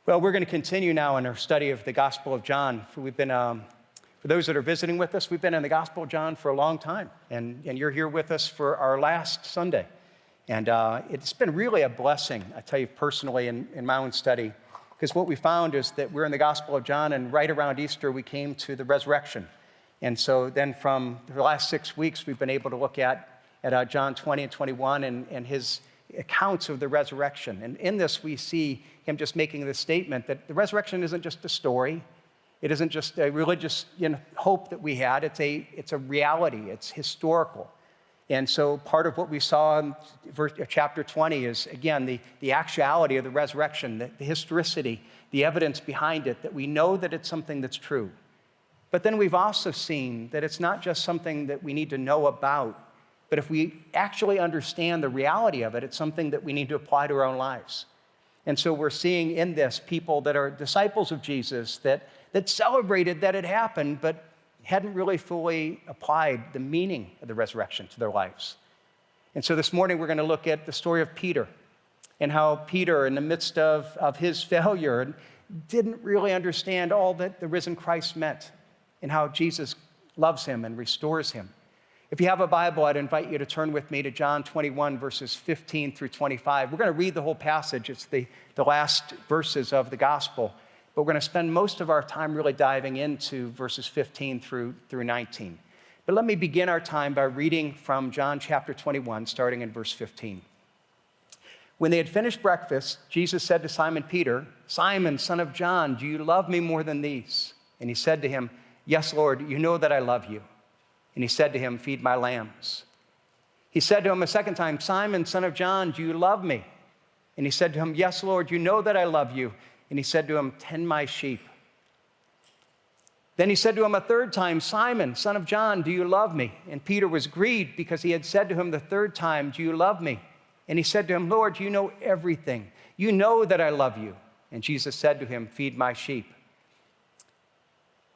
Well, we're going to continue now in our study of the Gospel of John. We've been, for those that are visiting with us, we've been in the Gospel of John for a long time, and you're here with us for our last Sunday. And it's been really a blessing, I tell you personally, in my own study, because what we found is that we're in the Gospel of John, and right around Easter, we came to the resurrection. And so then from the last 6 weeks, we've been able to look at John 20 and 21 and his accounts of the resurrection. And in this, we see him just making this statement that the resurrection isn't just a story. It isn't just a religious hope that we had. It's a reality. It's historical. And so part of what we saw in chapter 20 is, again, the actuality of the resurrection, the historicity, the evidence behind it, that we know that it's something that's true. But then we've also seen that it's not just something that we need to know about, but if we actually understand the reality of it, it's something that we need to apply to our own lives. And so we're seeing in this people that are disciples of Jesus that celebrated that it happened, but hadn't really fully applied the meaning of the resurrection to their lives. And so this morning we're going to look at the story of Peter and how Peter, in the midst of his failure, didn't really understand all that the risen Christ meant and how Jesus loves him and restores him. If you have a Bible, I'd invite you to turn with me to John 21, verses 15 through 25. We're going to read the whole passage. It's the last verses of the gospel. But we're going to spend most of our time really diving into verses 15 through 19. But let me begin our time by reading from John chapter 21, starting in verse 15. When they had finished breakfast, Jesus said to Simon Peter, "Simon, son of John, do you love me more than these?" And he said to him, "Yes, Lord, you know that I love you." And he said to him, "Feed my lambs." He said to him a second time, "Simon, son of John, do you love me?" And he said to him, "Yes, Lord, you know that I love you." And he said to him, "Tend my sheep." Then he said to him a third time, "Simon, son of John, do you love me?" And Peter was grieved because he had said to him the third time, "Do you love me?" And he said to him, "Lord, you know everything. You know that I love you." And Jesus said to him, "Feed my sheep.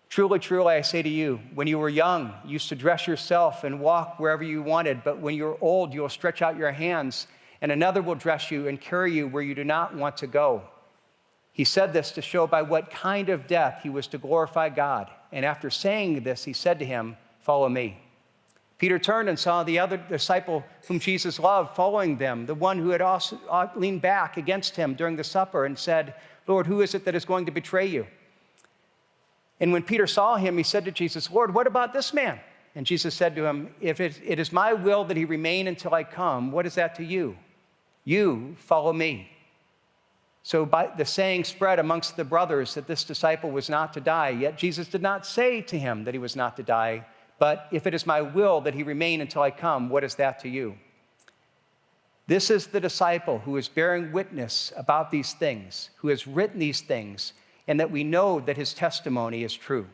Truly, truly, I say to you, when you were young, you used to dress yourself and walk wherever you wanted. But when you're old, you will stretch out your hands, and another will dress you and carry you where you do not want to go." He said this to show by what kind of death he was to glorify God. And after saying this, he said to him, "Follow me." Peter turned and saw the other disciple whom Jesus loved following them, the one who had also leaned back against him during the supper and said, "Lord, who is it that is going to betray you?" And when Peter saw him, he said to Jesus, "Lord, what about this man?" And Jesus said to him, "If it is my will that he remain until I come, what is that to you? You follow me." So the saying spread amongst the brothers that this disciple was not to die. Yet Jesus did not say to him that he was not to die, but if it is my will that he remain until I come, what is that to you? This is the disciple who is bearing witness about these things, who has written these things, and that we know that his testimony is true.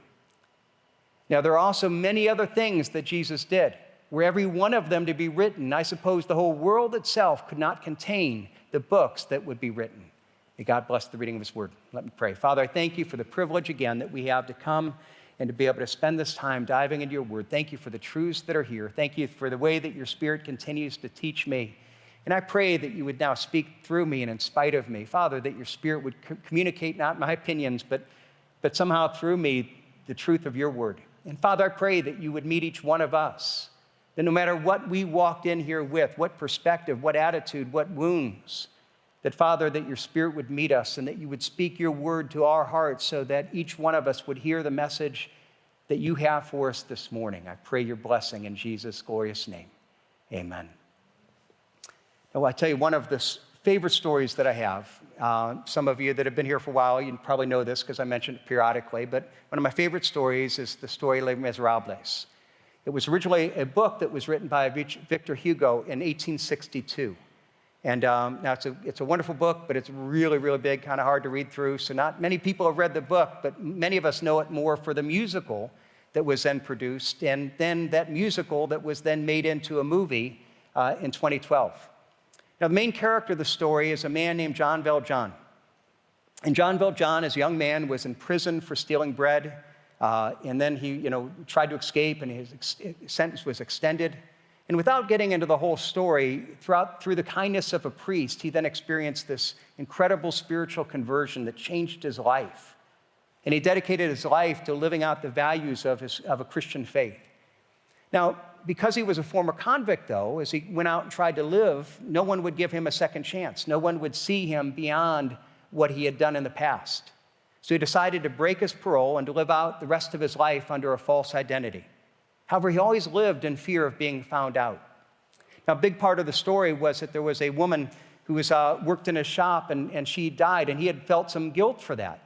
Now, there are also many other things that Jesus did. Were every one of them to be written, I suppose the whole world itself could not contain the books that would be written. May God bless the reading of his word. Let me pray. Father, I thank you for the privilege again that we have to come and to be able to spend this time diving into your word. Thank you for the truths that are here. Thank you for the way that your Spirit continues to teach me. And I pray that you would now speak through me and in spite of me. Father, that your Spirit would communicate not my opinions, but somehow through me the truth of your word. And Father, I pray that you would meet each one of us, that no matter what we walked in here with, what perspective, what attitude, what wounds, that Father, that your Spirit would meet us and that you would speak your word to our hearts so that each one of us would hear the message that you have for us this morning. I pray your blessing in Jesus' glorious name. Amen. Well, I tell you, one of the favorite stories that I have, some of you that have been here for a while, you probably know this because I mention it periodically, but one of my favorite stories is the story Les Miserables. It was originally a book that was written by Victor Hugo in 1862. And now it's a wonderful book, but it's really, really big, kind of hard to read through. So not many people have read the book, but many of us know it more for the musical that was then produced, and then that musical that was then made into a movie in 2012. Now, the main character of the story is a man named Jean Valjean. And Jean Valjean, as a young man, was in prison for stealing bread. And then he, tried to escape, and his sentence was extended. And without getting into the whole story, through the kindness of a priest, he then experienced this incredible spiritual conversion that changed his life. And he dedicated his life to living out the values of a Christian faith. Now, because he was a former convict, though, as he went out and tried to live, no one would give him a second chance. No one would see him beyond what he had done in the past. So he decided to break his parole and to live out the rest of his life under a false identity. However, he always lived in fear of being found out. Now, a big part of the story was that there was a woman who worked in his shop, and she died, and he had felt some guilt for that.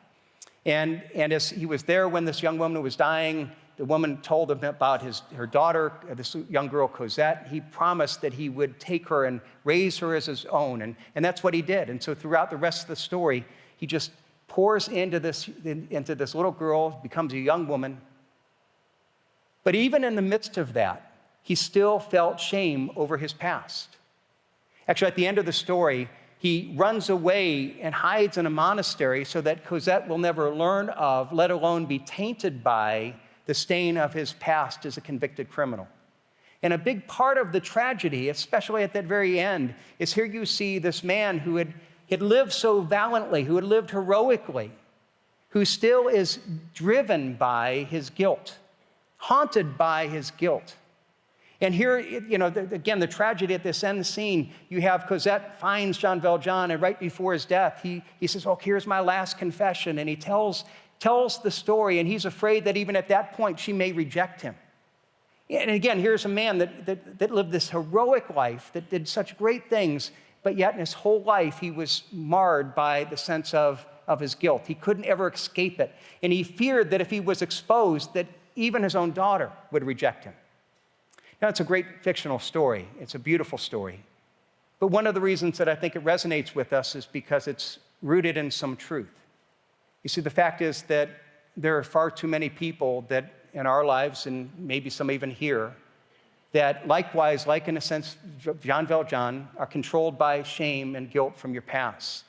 And as he was there when this young woman was dying, the woman told him about her daughter, this young girl, Cosette. He promised that he would take her and raise her as his own, and that's what he did. And so throughout the rest of the story, he just pours into this little girl, becomes a young woman. But even in the midst of that, he still felt shame over his past. Actually, at the end of the story, he runs away and hides in a monastery so that Cosette will never learn of, let alone be tainted by, the stain of his past as a convicted criminal. And a big part of the tragedy, especially at that very end, is here you see this man who had lived so valiantly, who had lived heroically, who still is driven by his guilt, haunted by his guilt. And here, again, the tragedy at this end scene, you have Cosette finds Jean Valjean, and right before his death, he says, oh, here's my last confession. And he tells the story, and he's afraid that even at that point, she may reject him. And again, here's a man that lived this heroic life, that did such great things, but yet in his whole life, he was marred by the sense of his guilt. He couldn't ever escape it. And he feared that if he was exposed, that even his own daughter would reject him. Now, it's a great fictional story. It's a beautiful story. But one of the reasons that I think it resonates with us is because it's rooted in some truth. You see, the fact is that there are far too many people that in our lives, and maybe some even here, that likewise, like in a sense, Jean Valjean, are controlled by shame and guilt from your past.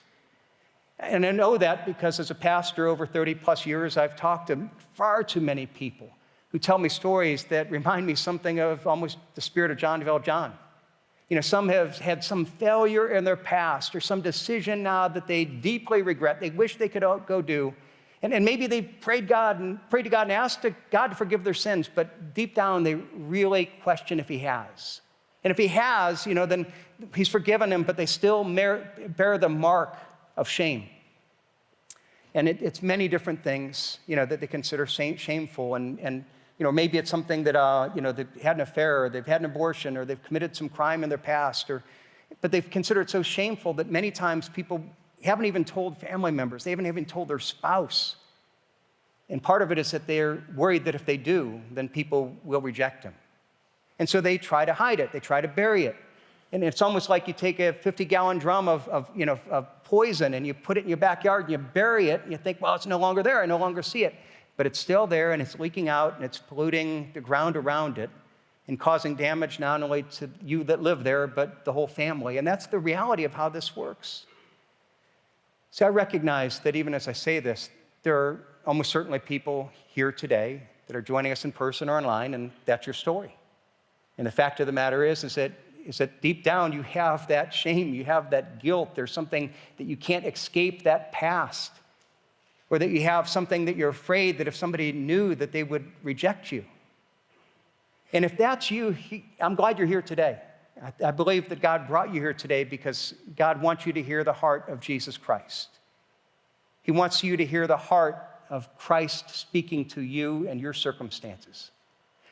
And I know that because as a pastor over 30 plus years, I've talked to far too many people who tell me stories that remind me something of almost the spirit of Jean Valjean. Some have had some failure in their past or some decision now that they deeply regret, they wish they could go do. And maybe they prayed to God and asked God to forgive their sins, but deep down they really question if he has. And if he has, then he's forgiven them, but they still bear the mark of shame. And it's many different things, that they consider shameful. And maybe it's something that, they've had an affair, or they've had an abortion, or they've committed some crime in their past, but they've considered it so shameful that many times people haven't even told family members. They haven't even told their spouse. And part of it is that they're worried that if they do, then people will reject them. And so they try to hide it. They try to bury it. And it's almost like you take a 50-gallon drum of poison and you put it in your backyard and you bury it and you think, well, it's no longer there. I no longer see it. But it's still there and it's leaking out and it's polluting the ground around it and causing damage not only to you that live there, but the whole family. And that's the reality of how this works. See, I recognize that even as I say this, there are almost certainly people here today that are joining us in person or online, and that's your story. And the fact of the matter is that deep down you have that shame, you have that guilt. There's something that you can't escape that past, or that you have something that you're afraid that if somebody knew that they would reject you. And if that's you, I'm glad you're here today. I believe that God brought you here today because God wants you to hear the heart of Jesus Christ. He wants you to hear the heart of Christ speaking to you and your circumstances.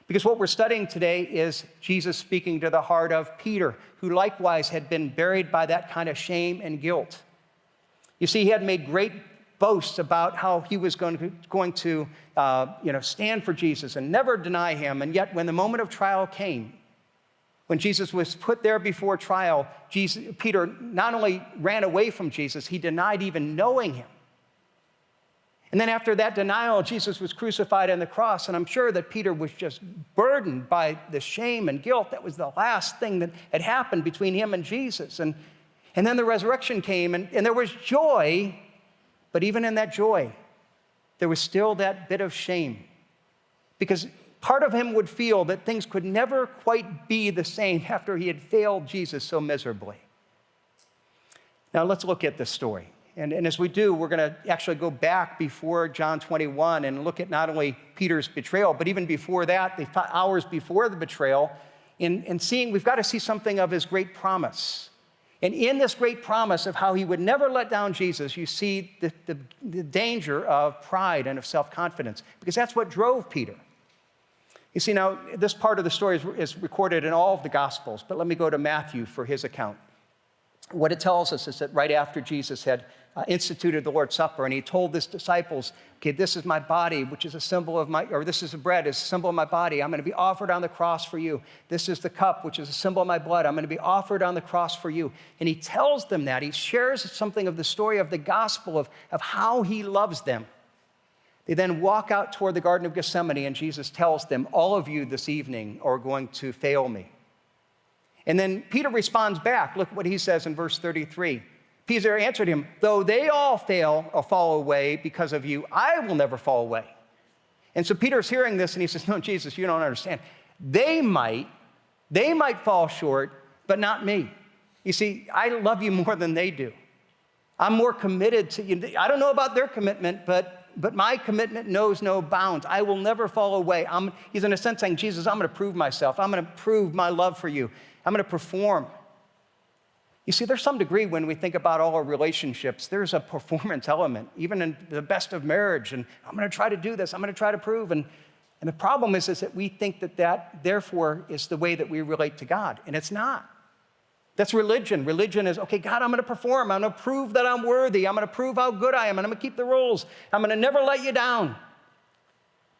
Because what we're studying today is Jesus speaking to the heart of Peter, who likewise had been buried by that kind of shame and guilt. You see, he had made great boasts about how he was going to stand for Jesus and never deny him. And yet when the moment of trial came, when Jesus was put there before trial, Peter not only ran away from Jesus, he denied even knowing him. And then after that denial, Jesus was crucified on the cross, and I'm sure that Peter was just burdened by the shame and guilt. That was the last thing that had happened between him and Jesus. And then the resurrection came, and there was joy, but even in that joy, there was still that bit of shame. Because part of him would feel that things could never quite be the same after he had failed Jesus so miserably. Now let's look at this story. And as we do, we're going to actually go back before John 21 and look at not only Peter's betrayal, but even before that, the hours before the betrayal, and seeing, we've got to see something of his great promise. And in this great promise of how he would never let down Jesus, you see the danger of pride and of self-confidence, because that's what drove Peter. You see, now, this part of the story is recorded in all of the Gospels, but let me go to Matthew for his account. What it tells us is that right after Jesus had instituted the Lord's Supper, and he told his disciples, okay, this is my body, which is a symbol of my, or this is the bread, is a symbol of my body. I'm going to be offered on the cross for you. This is the cup, which is a symbol of my blood. I'm going to be offered on the cross for you. And he tells them that. He shares something of the story of the gospel of how he loves them. They then walk out toward the Garden of Gethsemane, and Jesus tells them, all of you this evening are going to fail me. And then Peter responds back. Look what he says in verse 33. Peter answered him, though they all fail or fall away because of you, I will never fall away. And so Peter's hearing this, and he says, no, Jesus, you don't understand. They might fall short, but not me. You see, I love you more than they do. I'm more committed to you. I don't know about their commitment, but my commitment knows no bounds. I will never fall away. He's in a sense saying, Jesus, I'm going to prove myself. I'm going to prove my love for you. I'm going to perform. You see, there's some degree when we think about all our relationships, there's a performance element, even in the best of marriage. And I'm going to try to do this. I'm going to try to prove. And the problem is that we think that therefore is the way that we relate to God. And it's not. That's religion. Religion is, okay, God, I'm going to perform. I'm going to prove that I'm worthy. I'm going to prove how good I am. And I'm going to keep the rules. I'm going to never let you down.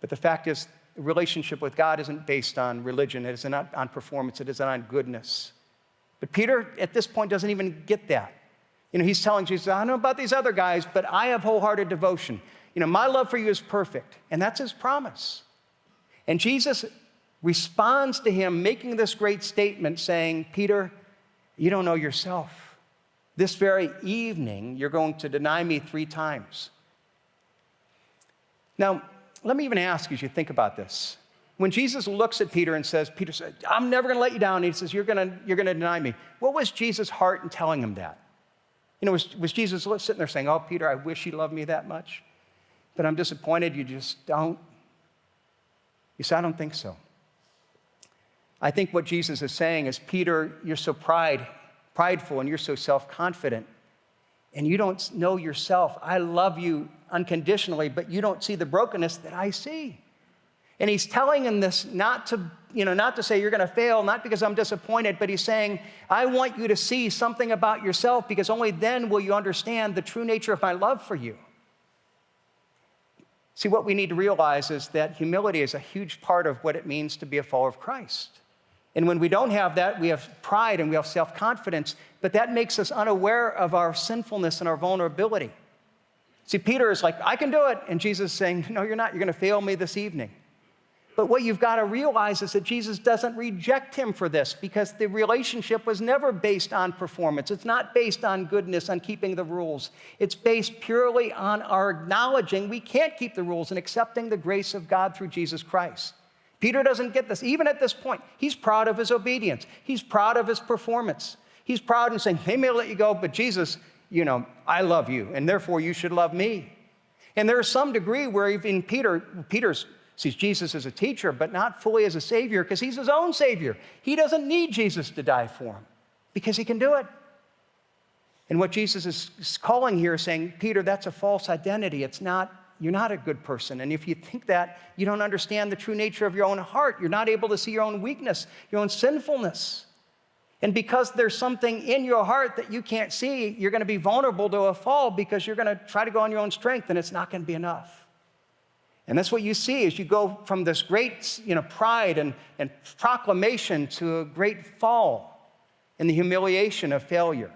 But the fact is, the relationship with God isn't based on religion. It is not on performance. It is on goodness. But Peter, at this point, doesn't even get that. He's telling Jesus, I don't know about these other guys, but I have wholehearted devotion. My love for you is perfect. And that's his promise. And Jesus responds to him, making this great statement, saying, Peter, you don't know yourself. This very evening, you're going to deny me 3 times. Now, let me even ask you as you think about this. When Jesus looks at Peter and says, Peter said, I'm never going to let you down. And he says, you're going to deny me. What was Jesus' heart in telling him that? Was Jesus sitting there saying, oh, Peter, I wish you loved me that much, but I'm disappointed you just don't? You say, I don't think so. I think what Jesus is saying is, Peter, you're so prideful and you're so self-confident, and you don't know yourself. I love you unconditionally, but you don't see the brokenness that I see. And he's telling him this not to say you're going to fail, not because I'm disappointed, but he's saying, I want you to see something about yourself, because only then will you understand the true nature of my love for you. See, what we need to realize is that humility is a huge part of what it means to be a follower of Christ. And when we don't have that, we have pride and we have self-confidence, but that makes us unaware of our sinfulness and our vulnerability. See, Peter is like, I can do it. And Jesus is saying, no, you're not. You're going to fail me this evening. But what you've got to realize is that Jesus doesn't reject him for this, because the relationship was never based on performance. It's not based on goodness, on keeping the rules. It's based purely on our acknowledging we can't keep the rules and accepting the grace of God through Jesus Christ. Peter doesn't get this. Even at this point, he's proud of his obedience. He's proud of his performance. He's proud and saying, hey, may I let you go, but Jesus, I love you, and therefore you should love me. And there's some degree where even Peter's sees Jesus as a teacher, but not fully as a savior, because he's his own savior. He doesn't need Jesus to die for him, because he can do it. And what Jesus is calling here is saying, Peter, that's a false identity. You're not a good person. And if you think that, you don't understand the true nature of your own heart. You're not able to see your own weakness, your own sinfulness. And because there's something in your heart that you can't see, you're going to be vulnerable to a fall, because you're going to try to go on your own strength, and it's not going to be enough. And that's what you see as you go from this great pride and proclamation to a great fall in the humiliation of failure.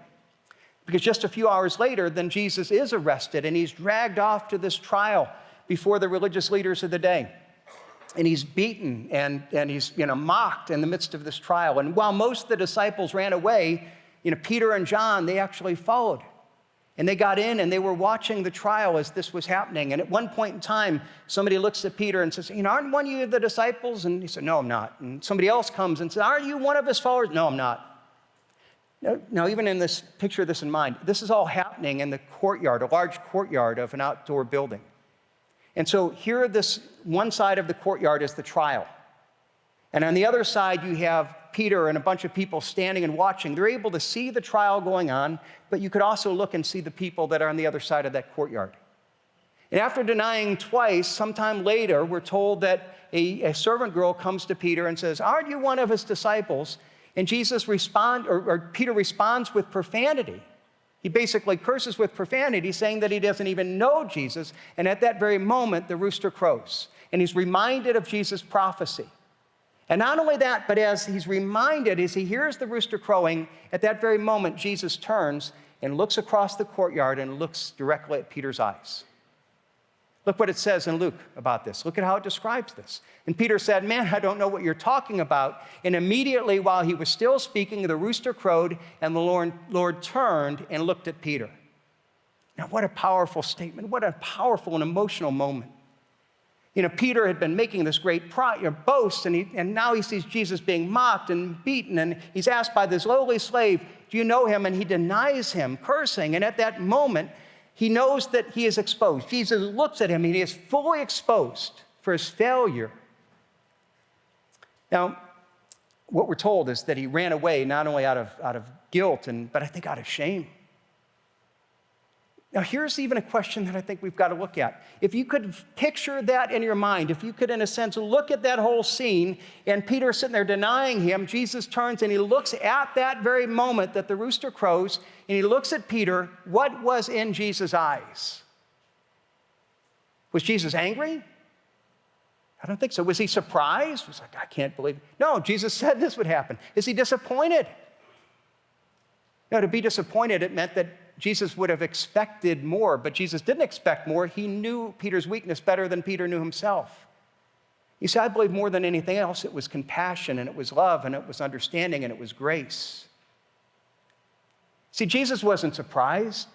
Because just a few hours later, then Jesus is arrested, and he's dragged off to this trial before the religious leaders of the day. And he's beaten and he's mocked in the midst of this trial. And while most of the disciples ran away, Peter and John, they actually followed. And they got in and they were watching the trial as this was happening. And at one point in time, somebody looks at Peter and says, aren't one of you the disciples? And he said, no, I'm not. And somebody else comes and says, aren't you one of his followers? No, I'm not. Now, even in this, picture this in mind, this is all happening in the courtyard, a large courtyard of an outdoor building. And so here, this one side of the courtyard is the trial. And on the other side, you have Peter and a bunch of people standing and watching. They're able to see the trial going on, but you could also look and see the people that are on the other side of that courtyard. And after denying twice, sometime later, we're told that a servant girl comes to Peter and says, aren't you one of his disciples? And Peter responds with profanity. He basically curses with profanity, saying that he doesn't even know Jesus. And at that very moment, the rooster crows. And he's reminded of Jesus' prophecy. And not only that, but as he's reminded, as he hears the rooster crowing, at that very moment, Jesus turns and looks across the courtyard and looks directly at Peter's eyes. Look what it says in Luke about this. Look at how it describes this. And Peter said, man, I don't know what you're talking about. And immediately while he was still speaking, the rooster crowed, and the Lord turned and looked at Peter. Now, what a powerful statement. What a powerful and emotional moment. Peter had been making this great boast, and now he sees Jesus being mocked and beaten, and he's asked by this lowly slave, do you know him? And he denies him, cursing. And at that moment, he knows that he is exposed. Jesus looks at him, and he is fully exposed for his failure. Now, what we're told is that he ran away not only out of guilt, but I think out of shame. Now, here's even a question that I think we've got to look at. If you could picture that in your mind, if you could, in a sense, look at that whole scene, and Peter sitting there denying him, Jesus turns and he looks at that very moment that the rooster crows, and he looks at Peter, what was in Jesus' eyes? Was Jesus angry? I don't think so. Was he surprised? He was like, I can't believe it. No, Jesus said this would happen. Is he disappointed? No, to be disappointed, it meant that Jesus would have expected more, but Jesus didn't expect more. He knew Peter's weakness better than Peter knew himself. You see, I believe more than anything else, it was compassion, and it was love, and it was understanding, and it was grace. See, Jesus wasn't surprised.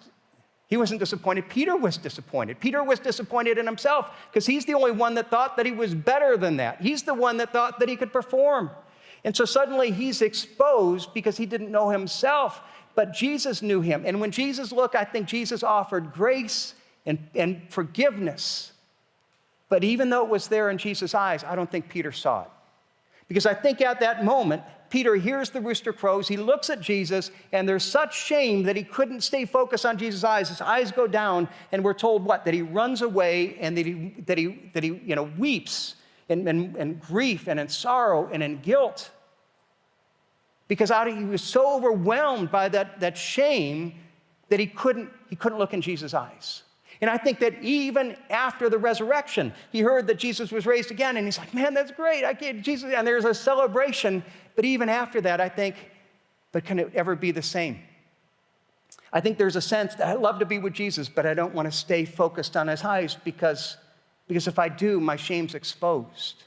He wasn't disappointed. Peter was disappointed. Peter was disappointed in himself because he's the only one that thought that he was better than that. He's the one that thought that he could perform. And so suddenly he's exposed because he didn't know himself. But Jesus knew him. And when Jesus looked, I think Jesus offered grace and forgiveness. But even though it was there in Jesus' eyes, I don't think Peter saw it. Because I think at that moment, Peter hears the rooster crows, he looks at Jesus, and there's such shame that he couldn't stay focused on Jesus' eyes. His eyes go down, and we're told what? That he runs away and that he weeps in grief and in sorrow and in guilt. Because he was so overwhelmed by that shame that he couldn't look in Jesus' eyes. And I think that even after the resurrection, he heard that Jesus was raised again, and he's like, man, that's great. Jesus, and there's a celebration. But even after that, I think, but can it ever be the same? I think there's a sense that I love to be with Jesus, but I don't want to stay focused on his eyes because if I do, my shame's exposed.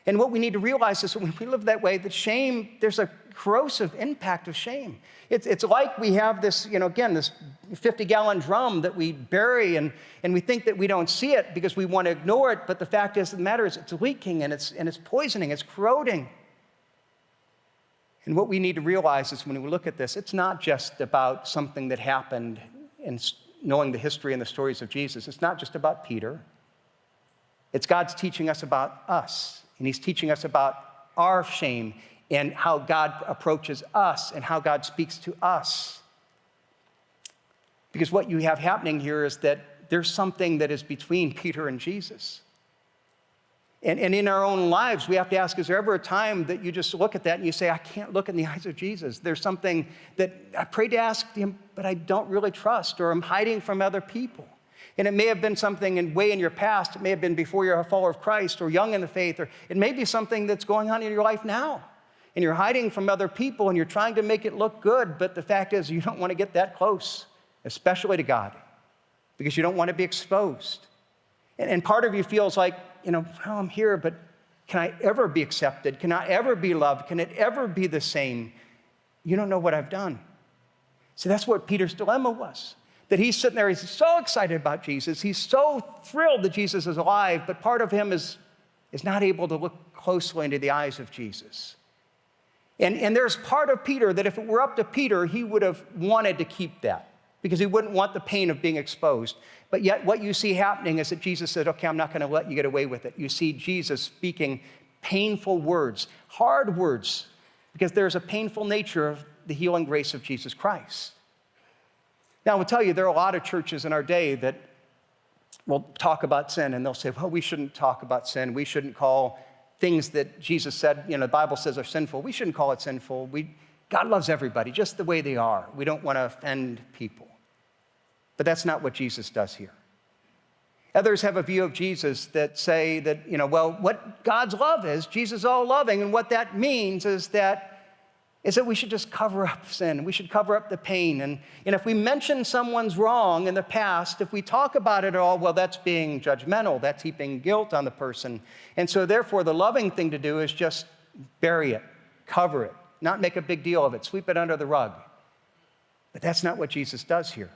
And what we need to realize is that when we live that way, that shame, there's a corrosive impact of shame. It's like we have this, again, this 50-gallon drum that we bury and we think that we don't see it because we want to ignore it, but the fact is, the matter is it's leaking and it's poisoning, it's corroding. And what we need to realize is when we look at this, it's not just about something that happened in knowing the history and the stories of Jesus. It's not just about Peter. It's God's teaching us about us. And he's teaching us about our shame and how God approaches us and how God speaks to us. Because what you have happening here is that there's something that is between Peter and Jesus. And in our own lives, we have to ask, is there ever a time that you just look at that and you say, I can't look in the eyes of Jesus? There's something that I prayed to ask him, but I don't really trust, or I'm hiding from other people. And it may have been something way in your past. It may have been before you're a follower of Christ or young in the faith, or it may be something that's going on in your life now. And you're hiding from other people and you're trying to make it look good, but the fact is you don't want to get that close, especially to God, because you don't want to be exposed. And part of you feels like, oh, I'm here, but can I ever be accepted? Can I ever be loved? Can it ever be the same? You don't know what I've done. See, that's what Peter's dilemma was. that he's sitting there, he's so excited about Jesus. He's so thrilled that Jesus is alive, but part of him is not able to look closely into the eyes of Jesus. And there's part of Peter that if it were up to Peter, he would have wanted to keep that because he wouldn't want the pain of being exposed. But yet what you see happening is that Jesus said, okay, I'm not going to let you get away with it. You see Jesus speaking painful words, hard words, because there's a painful nature of the healing grace of Jesus Christ. Now, I will tell you, there are a lot of churches in our day that will talk about sin, and they'll say, well, we shouldn't talk about sin. We shouldn't call things that Jesus said, the Bible says are sinful. We shouldn't call it sinful. God loves everybody just the way they are. We don't want to offend people. But that's not what Jesus does here. Others have a view of Jesus that say that, what God's love is, Jesus is all loving, and what that means is that we should just cover up sin. We should cover up the pain. And if we mention someone's wrong in the past, if we talk about it at all, well, that's being judgmental. That's heaping guilt on the person. And so therefore, the loving thing to do is just bury it, cover it, not make a big deal of it, sweep it under the rug. But that's not what Jesus does here.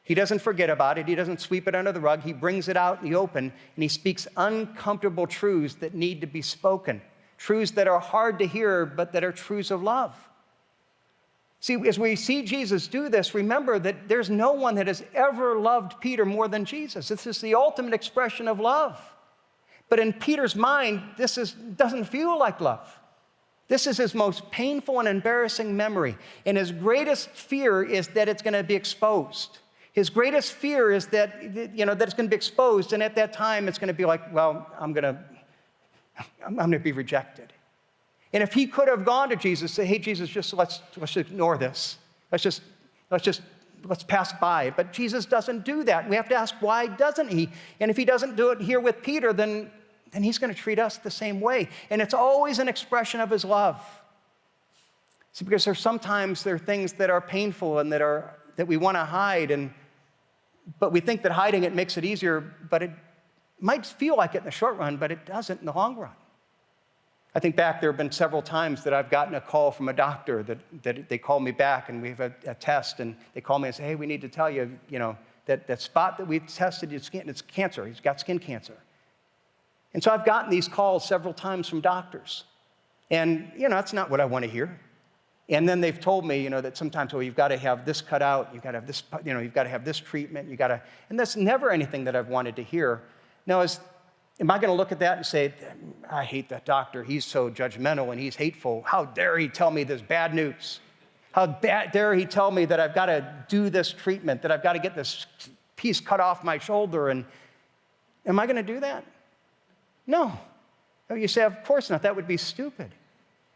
He doesn't forget about it. He doesn't sweep it under the rug. He brings it out in the open, and he speaks uncomfortable truths that need to be spoken. Truths that are hard to hear, but that are truths of love. See, as we see Jesus do this, remember that there's no one that has ever loved Peter more than Jesus. This is the ultimate expression of love. But in Peter's mind, doesn't feel like love. This is his most painful and embarrassing memory. And his greatest fear is that it's going to be exposed. His greatest fear is that it's going to be exposed. And at that time, it's going to be like, well, I'm going to be rejected. And if he could have gone to Jesus and say, hey, Jesus, let's ignore this. Let's pass by. But Jesus doesn't do that. We have to ask, why doesn't he? And if he doesn't do it here with Peter, then he's going to treat us the same way. And it's always an expression of his love. See, because there are things that are painful and that we want to hide, but we think that hiding it makes it easier, but it might feel like it in the short run, but it doesn't in the long run. I think back, there have been several times that I've gotten a call from a doctor that they call me back and we have a test, and they call me and say, hey, we need to tell you, that spot that we tested, it's cancer. He's got skin cancer. And so I've gotten these calls several times from doctors. And, that's not what I want to hear. And then they've told me, that sometimes, you've got to have this cut out, you've got to have this, you've got to have this treatment, and that's never anything that I've wanted to hear. Now, am I going to look at that and say, I hate that doctor, he's so judgmental and he's hateful. How dare he tell me this bad news? How dare he tell me that I've got to do this treatment, that I've got to get this piece cut off my shoulder? And am I going to do that? No. You say, of course not. That would be stupid.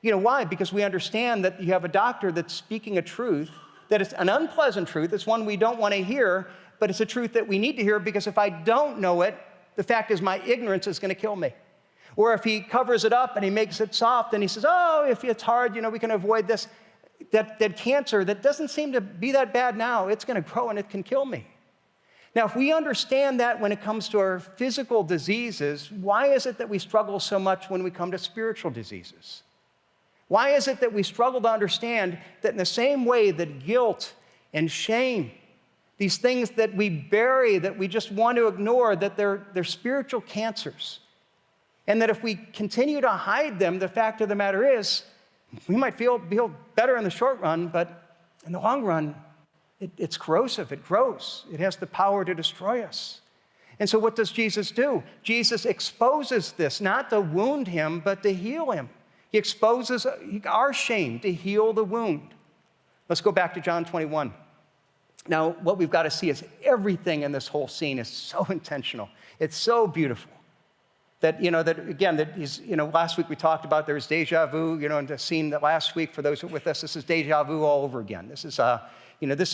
Why? Because we understand that you have a doctor that's speaking a truth, that it's an unpleasant truth. It's one we don't want to hear, but it's a truth that we need to hear, because if I don't know it, the fact is my ignorance is going to kill me. Or if he covers it up and he makes it soft and he says, if it's hard, we can avoid this, that cancer that doesn't seem to be that bad now, it's going to grow and it can kill me. Now, if we understand that when it comes to our physical diseases, why is it that we struggle so much when we come to spiritual diseases? Why is it that we struggle to understand that in the same way that guilt and shame, these things that we bury, that we just want to ignore, that they're spiritual cancers, and that if we continue to hide them, the fact of the matter is, we might feel better in the short run, but in the long run, it's corrosive, it grows. It has the power to destroy us. And so what does Jesus do? Jesus exposes this, not to wound him, but to heal him. He exposes our shame to heal the wound. Let's go back to John 21. Now, what we've got to see is everything in this whole scene is so intentional. It's so beautiful. That last week we talked about there's deja vu, and the scene that last week, for those who are with us, this is deja vu all over again. This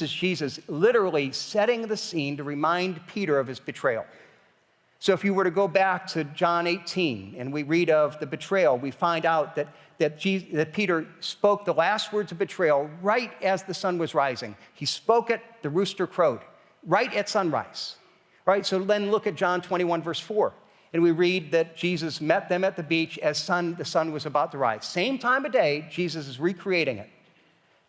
is Jesus literally setting the scene to remind Peter of his betrayal. So if you were to go back to John 18 and we read of the betrayal, we find out that Peter spoke the last words of betrayal right as the sun was rising. He spoke it, the rooster crowed, right at sunrise. Right? So then look at John 21, verse 4. And we read that Jesus met them at the beach as the sun was about to rise. Same time of day, Jesus is recreating it.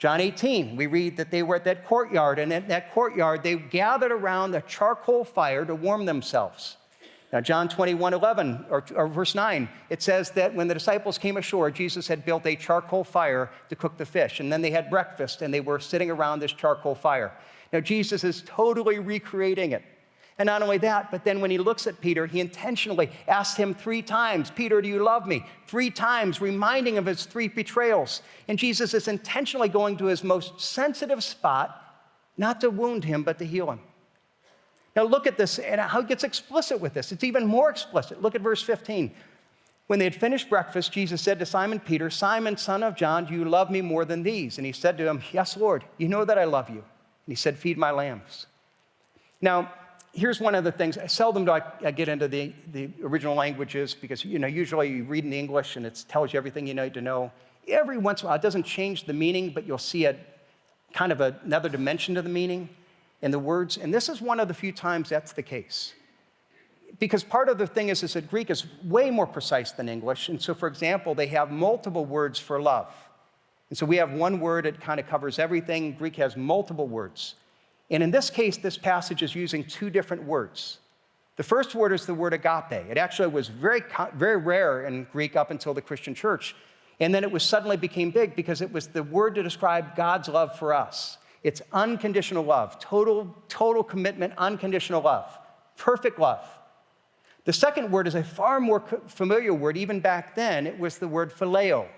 John 18, we read that they were at that courtyard, and at that courtyard, they gathered around a charcoal fire to warm themselves. Now, John 21:11, or verse 9, it says that when the disciples came ashore, Jesus had built a charcoal fire to cook the fish, and then they had breakfast, and they were sitting around this charcoal fire. Now, Jesus is totally recreating it. And not only that, but then when he looks at Peter, he intentionally asks him 3 times, Peter, do you love me? 3 times, reminding him of his 3 betrayals. And Jesus is intentionally going to his most sensitive spot, not to wound him, but to heal him. Now look at this, and how it gets explicit with this. It's even more explicit. Look at verse 15. When they had finished breakfast, Jesus said to Simon Peter, Simon, son of John, do you love me more than these? And he said to him, yes, Lord, you know that I love you. And he said, feed my lambs. Now, here's one of the things. Seldom do I get into the original languages because, usually you read in English and it tells you everything you need to know. Every once in a while, it doesn't change the meaning, but you'll see a kind of another dimension to the meaning in the words. And this is one of the few times that's the case. Because part of the thing is that Greek is way more precise than English. And so, for example, they have multiple words for love. And so we have one word that kind of covers everything. Greek has multiple words. And in this case, this passage is using 2 different words. The first word is the word agape. It actually was very, very rare in Greek up until the Christian church. And then it suddenly became big because it was the word to describe God's love for us. It's unconditional love, total commitment, unconditional love, perfect love. The second word is a far more familiar word. Even back then, it was the word phileo.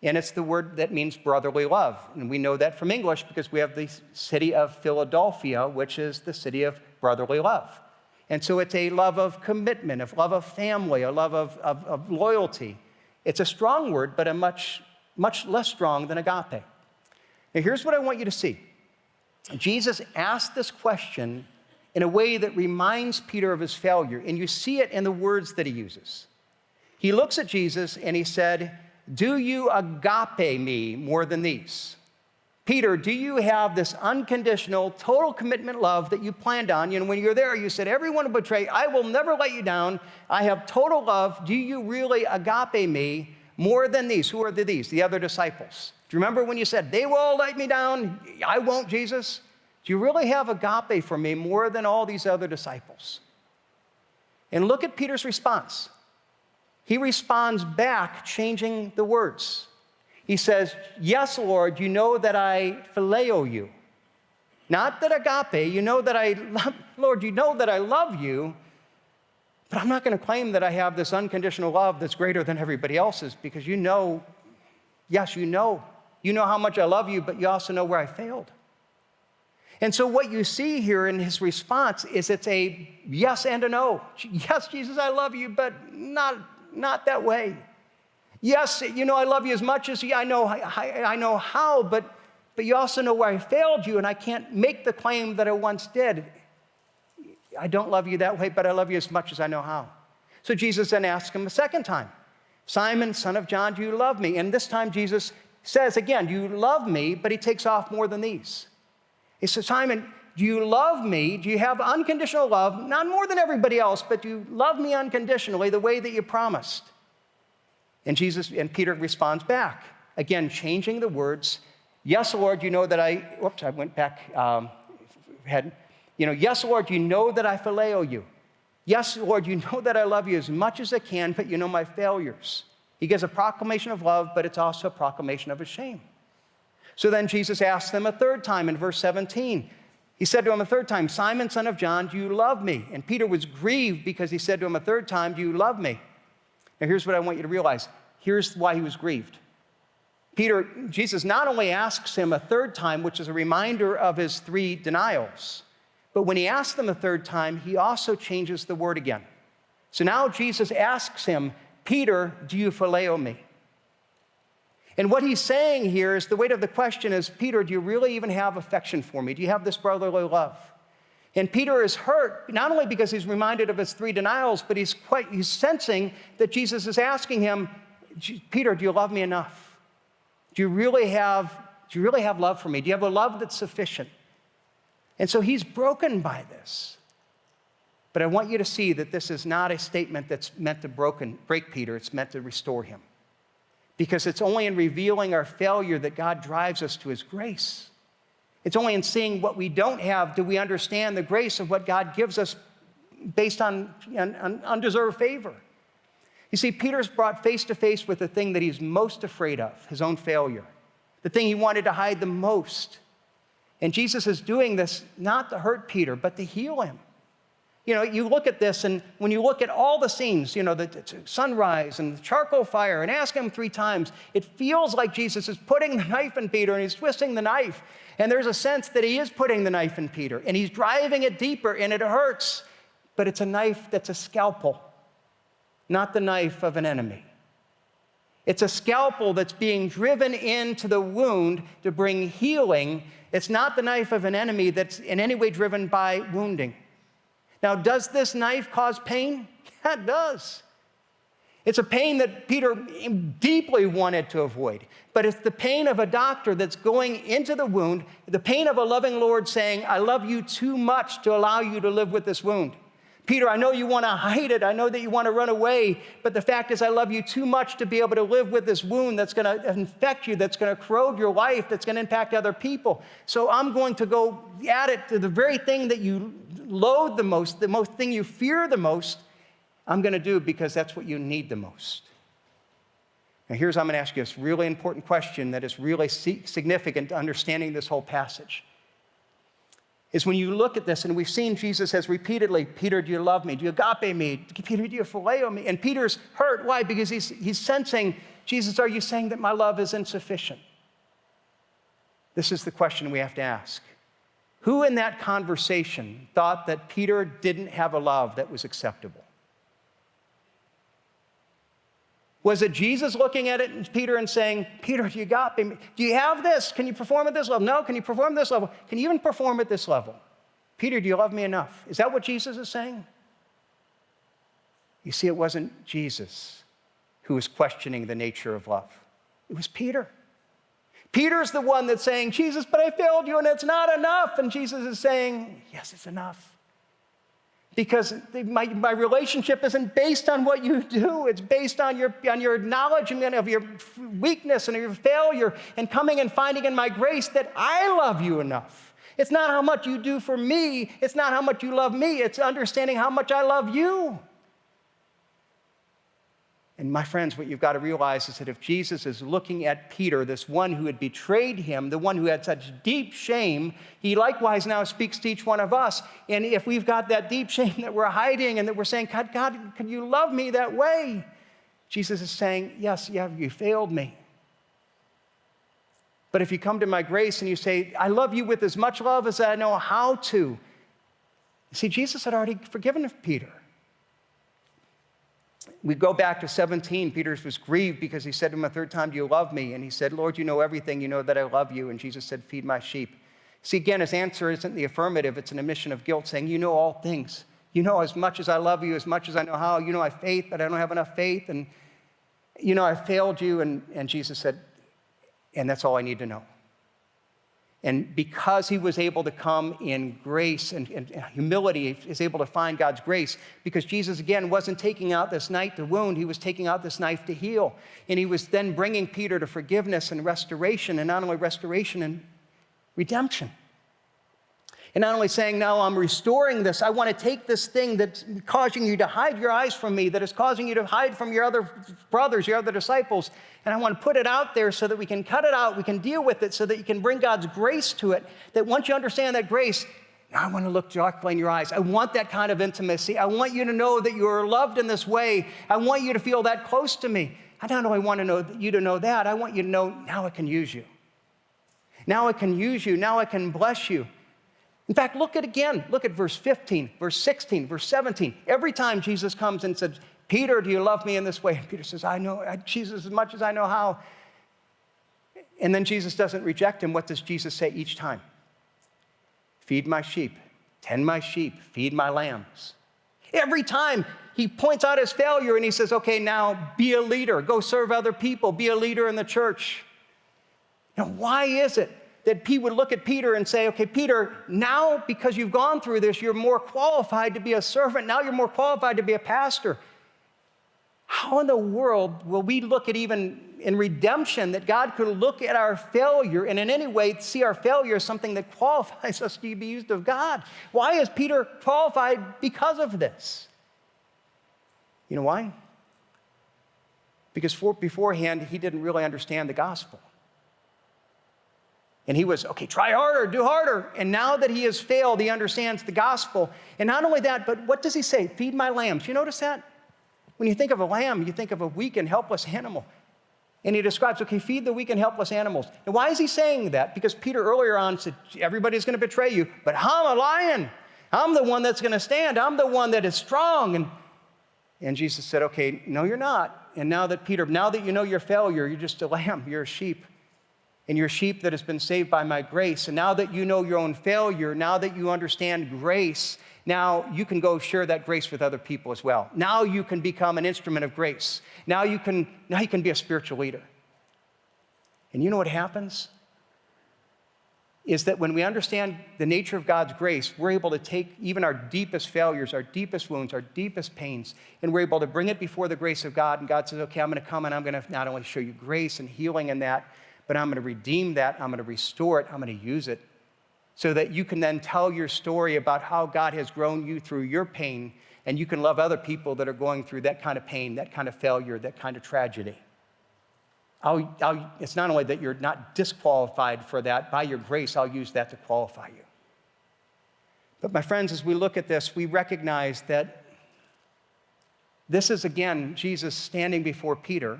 And it's the word that means brotherly love. And we know that from English because we have the city of Philadelphia, which is the city of brotherly love. And so it's a love of commitment, a love of family, a love of loyalty. It's a strong word, but a much less strong than agape. Now, here's what I want you to see. Jesus asked this question in a way that reminds Peter of his failure, and you see it in the words that he uses. He looks at Jesus and he said, do you agape me more than these? Peter, do you have this unconditional, total commitment love that you planned on? When you're there, you said, everyone will betray, I will never let you down. I have total love. Do you really agape me more than these? Who are these? The other disciples. Do you remember when you said, they will all let me down? I won't, Jesus. Do you really have agape for me more than all these other disciples? And look at Peter's response. He responds back, changing the words. He says, yes, Lord, you know that I phileo you. Not that agape, you know that I love, Lord, you know that I love you, but I'm not going to claim that I have this unconditional love that's greater than everybody else's because you know how much I love you, but you also know where I failed. And so what you see here in his response is it's a yes and a no. Yes, Jesus, I love you, but not that way. Yes, I love you as much as I know how, but you also know where I failed you, and I can't make the claim that I once did. I don't love you that way, but I love you as much as I know how. So Jesus then asks him a second time, Simon, son of John, do you love me? And this time Jesus says again, do you love me? But he takes off more than these. He says, Simon, do you love me? Do you have unconditional love? Not more than everybody else, but do you love me unconditionally the way that you promised? And Peter responds back, again, changing the words. Yes, Lord, you know that I went back ahead. Yes, Lord, you know that I phileo you. Yes, Lord, you know that I love you as much as I can, but you know my failures. He gives a proclamation of love, but it's also a proclamation of his shame. So then Jesus asked them a third time in verse 17. He said to him a third time, Simon, son of John, do you love me? And Peter was grieved because he said to him a third time, do you love me? Now here's what I want you to realize. Here's why he was grieved. Jesus not only asks him a third time, which is a reminder of his 3 denials, but when he asks them a third time, he also changes the word again. So now Jesus asks him, Peter, do you phileo me? And what he's saying here is the weight of the question is, Peter, do you really even have affection for me? Do you have this brotherly love? And Peter is hurt, not only because he's reminded of his 3 denials, but he's sensing that Jesus is asking him, Peter, do you love me enough? Do you really have love for me? Do you have a love that's sufficient? And so he's broken by this. But I want you to see that this is not a statement that's meant to break Peter. It's meant to restore him. Because it's only in revealing our failure that God drives us to his grace. It's only in seeing what we don't have do we understand the grace of what God gives us based on undeserved favor. You see, Peter's brought face to face with the thing that he's most afraid of, his own failure, the thing he wanted to hide the most. And Jesus is doing this not to hurt Peter, but to heal him. You know, you look at this, and when you look at all the scenes, you know, the sunrise and the charcoal fire and ask him 3 times, it feels like Jesus is putting the knife in Peter and he's twisting the knife. And there's a sense that he is putting the knife in Peter and he's driving it deeper and it hurts. But it's a knife that's a scalpel, not the knife of an enemy. It's a scalpel that's being driven into the wound to bring healing. It's not the knife of an enemy that's in any way driven by wounding. Now, does this knife cause pain? Yeah, it does. It's a pain that Peter deeply wanted to avoid. But it's the pain of a doctor that's going into the wound, the pain of a loving Lord saying, I love you too much to allow you to live with this wound. Peter, I know you want to hide it. I know that you want to run away. But the fact is, I love you too much to be able to live with this wound that's going to infect you, that's going to corrode your life, that's going to impact other people. So I'm going to go at it to the very thing that you loathe the most thing you fear the most, I'm going to do because that's what you need the most. Now, I'm going to ask you this really important question that is really significant to understanding this whole passage. Is when you look at this, and we've seen Jesus has repeatedly, Peter, do you love me? Do you agape me? Peter, do you phileo me? And Peter's hurt. Why? Because he's sensing, Jesus, are you saying that my love is insufficient? This is the question we have to ask. Who in that conversation thought that Peter didn't have a love that was acceptable? Was it Jesus looking at it and Peter and saying, Peter, do you got me? Do you have this? Can you perform at this level? No. Can you perform at this level? Can you even perform at this level? Peter, do you love me enough? Is that what Jesus is saying? You see, it wasn't Jesus who was questioning the nature of love. It was Peter. Peter's the one that's saying, Jesus, but I failed you and it's not enough. And Jesus is saying, yes, it's enough. Because my relationship isn't based on what you do. It's based on your acknowledgement of your weakness and your failure and coming and finding in my grace that I love you enough. It's not how much you do for me. It's not how much you love me. It's understanding how much I love you. And my friends, what you've got to realize is that if Jesus is looking at Peter, this one who had betrayed him, the one who had such deep shame, he likewise now speaks to each one of us. And if we've got that deep shame that we're hiding and that we're saying, God, can you love me that way? Jesus is saying, yes, you failed me. But if you come to my grace and you say, I love you with as much love as I know how to. See, Jesus had already forgiven Peter. We go back to 17. Peter was grieved because he said to him a 3rd time, do you love me? And he said, Lord, you know everything. You know that I love you. And Jesus said, feed my sheep. See, again, his answer isn't the affirmative. It's an admission of guilt, saying, you know all things. You know as much as I love you, as much as I know how. You know I have faith, but I don't have enough faith. And you know I failed you. And Jesus said, and that's all I need to know. And because he was able to come in grace and humility, he is able to find God's grace, because Jesus, again, wasn't taking out this knife to wound, he was taking out this knife to heal. And he was then bringing Peter to forgiveness and restoration, and not only restoration and redemption. And not only saying, now I'm restoring this, I want to take this thing that's causing you to hide your eyes from me, that is causing you to hide from your other brothers, your other disciples, and I want to put it out there so that we can cut it out, we can deal with it, so that you can bring God's grace to it, that once you understand that grace, now I want to look directly in your eyes. I want that kind of intimacy. I want you to know that you are loved in this way. I want you to feel that close to me. I not only want you to know that, I want you to know now I can use you. Now I can use you. Now I can bless you. In fact, look at verse 15, verse 16, verse 17. Every time Jesus comes and says, Peter, do you love me in this way? And Peter says, I know, Jesus, as much as I know how. And then Jesus doesn't reject him. What does Jesus say each time? Feed my sheep, tend my sheep, feed my lambs. Every time he points out his failure and he says, okay, now be a leader. Go serve other people. Be a leader in the church. Now, why is it that he would look at Peter and say, okay, Peter, now because you've gone through this, you're more qualified to be a servant. Now you're more qualified to be a pastor. How in the world will we look at even in redemption that God could look at our failure and in any way see our failure as something that qualifies us to be used of God? Why is Peter qualified because of this? You know why? Because beforehand, he didn't really understand the gospel. And he was, okay, try harder, do harder. And now that he has failed, he understands the gospel. And not only that, but what does he say? Feed my lambs. You notice that? When you think of a lamb, you think of a weak and helpless animal. And he describes, okay, feed the weak and helpless animals. And why is he saying that? Because Peter earlier on said, everybody's going to betray you, but I'm a lion. I'm the one that's going to stand. I'm the one that is strong. And Jesus said, okay, no, you're not. And now that you know your failure, you're just a lamb, you're a sheep. And you're a sheep that has been saved by my grace. And now that you know your own failure, now that you understand grace, now you can go share that grace with other people as well. Now you can become an instrument of grace. Now you can be a spiritual leader. And you know what happens? Is that when we understand the nature of God's grace, we're able to take even our deepest failures, our deepest wounds, our deepest pains, and we're able to bring it before the grace of God. And God says, okay, I'm going to come and I'm going to not only show you grace and healing in that, but I'm going to redeem that, I'm going to restore it, I'm going to use it so that you can then tell your story about how God has grown you through your pain, and you can love other people that are going through that kind of pain, that kind of failure, that kind of tragedy. It's not only that you're not disqualified for that, by your grace, I'll use that to qualify you. But my friends, as we look at this, we recognize that this is, again, Jesus standing before Peter.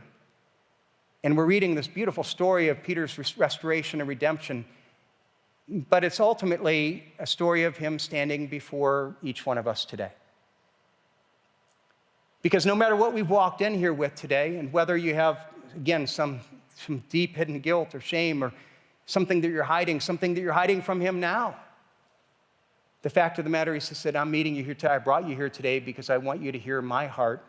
And we're reading this beautiful story of Peter's restoration and redemption, but it's ultimately a story of him standing before each one of us today. Because no matter what we've walked in here with today, and whether you have, again, some deep hidden guilt or shame or something that you're hiding from him now, the fact of the matter is, he said, I'm meeting you here today. I brought you here today because I want you to hear my heart,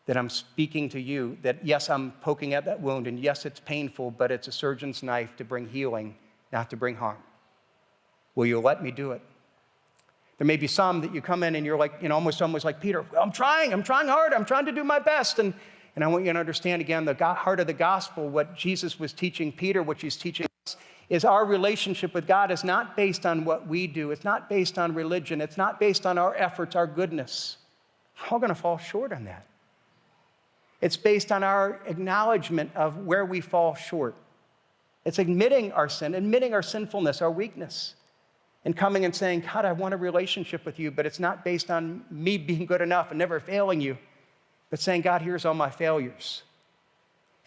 that I'm speaking to you, that yes, I'm poking at that wound, and yes, it's painful, but it's a surgeon's knife to bring healing, not to bring harm. Will you let me do it? There may be some that you come in and you're like, almost like Peter, I'm trying hard, I'm trying to do my best. And I want you to understand again, the heart of the gospel, what Jesus was teaching Peter, what he's teaching us, is our relationship with God is not based on what we do. It's not based on religion. It's not based on our efforts, our goodness. We're all going to fall short on that. It's based on our acknowledgement of where we fall short. It's admitting our sin, admitting our sinfulness, our weakness, and coming and saying, God, I want a relationship with you, but it's not based on me being good enough and never failing you, but saying, God, here's all my failures.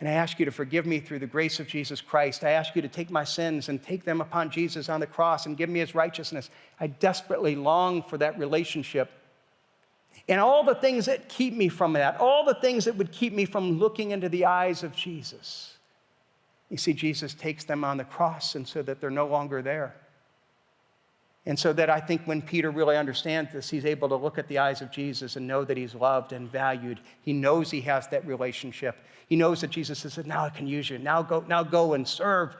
And I ask you to forgive me through the grace of Jesus Christ. I ask you to take my sins and take them upon Jesus on the cross and give me his righteousness. I desperately long for that relationship. And all the things that keep me from that, all the things that would keep me from looking into the eyes of Jesus. You see, Jesus takes them on the cross, and so that they're no longer there. And so that I think when Peter really understands this, he's able to look at the eyes of Jesus and know that he's loved and valued. He knows he has that relationship. He knows that Jesus has said, now I can use you. Now go and serve,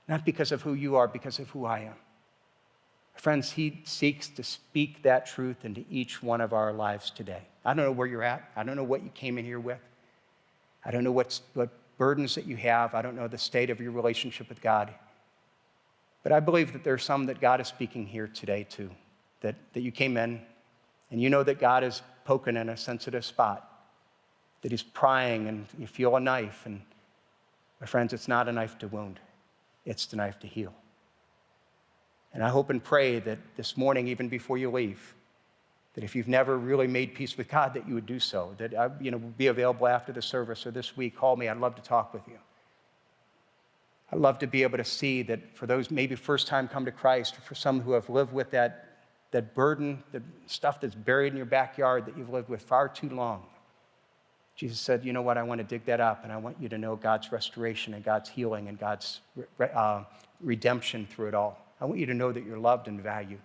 not because of who you are, because of who I am. Friends, he seeks to speak that truth into each one of our lives today. I don't know where you're at. I don't know what you came in here with. I don't know what burdens that you have. I don't know the state of your relationship with God. But I believe that there's some that God is speaking here today too, that you came in and you know that God is poking in a sensitive spot, that he's prying and you feel a knife. And my friends, it's not a knife to wound. It's the knife to heal. And I hope and pray that this morning, even before you leave, that if you've never really made peace with God, that you would do so, that we'll be available after the service or this week. Call me. I'd love to talk with you. I'd love to be able to see that for those maybe first time come to Christ, or for some who have lived with that burden, the stuff that's buried in your backyard that you've lived with far too long. Jesus said, you know what, I want to dig that up, and I want you to know God's restoration and God's healing and God's redemption through it all. I want you to know that you're loved and valued.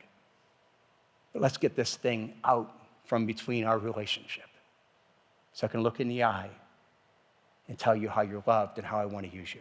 But let's get this thing out from between our relationship so I can look in the eye and tell you how you're loved and how I want to use you.